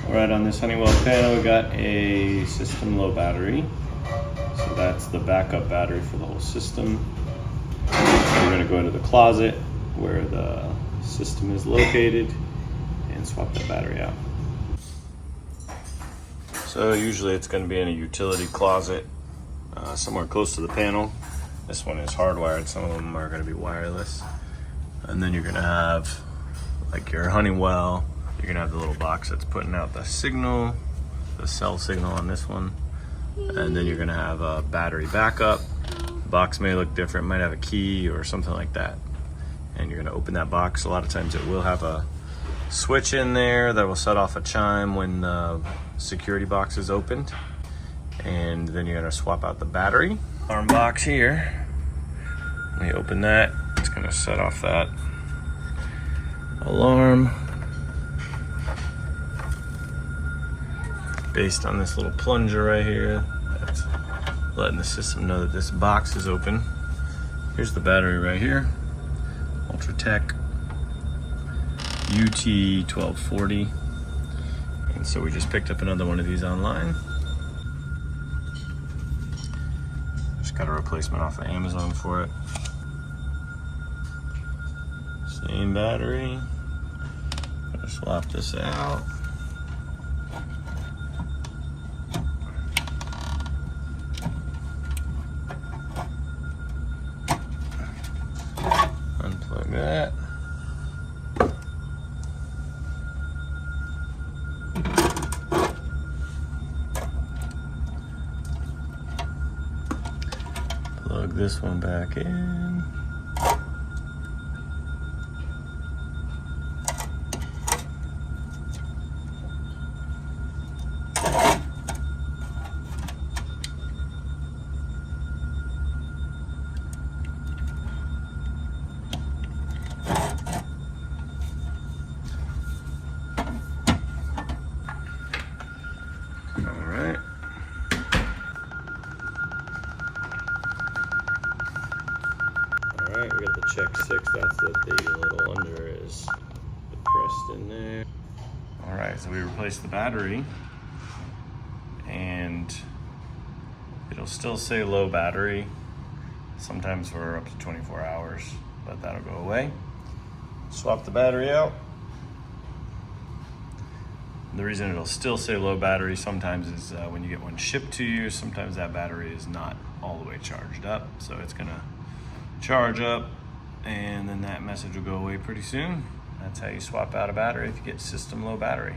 Alright, on this Honeywell panel we got a system low battery. So that's the backup battery for the whole system. We're going to go into the closet where the system is located and swap that battery out. So usually it's going to be in a utility closet somewhere close to the panel. This one is hardwired, some of them are going to be wireless. And then you're going to have like your Honeywell, you're going to have the little box that's putting out the signal, the cell signal on this one. And then you're going to have a battery backup. The box may look different, might have a key or something like that. And you're going to open that box. A lot of times it will have a switch in there that will set off a chime when the security box is opened. And then you're going to swap out the battery. Alarm box here. When you open that, it's going to set off that alarm based on this little plunger right here. That's letting the system know that this box is open. Here's the battery right here. Ultratech UT1240. And so we just picked up another one of these online. Just got a replacement off of Amazon for it. Same battery. Gonna swap this out. Unplug that. Plug this one back in. Alright, we got the check 6, that's the little under is depressed in there. Alright, so we replaced the battery and it'll still say low battery, sometimes for up to 24 hours, but that'll go away. Swap the battery out. The reason it'll still say low battery sometimes is when you get one shipped to you, sometimes that battery is not all the way charged up, so it's gonna charge up and then that message will go away pretty soon. That's how you swap out a battery if you get system low battery.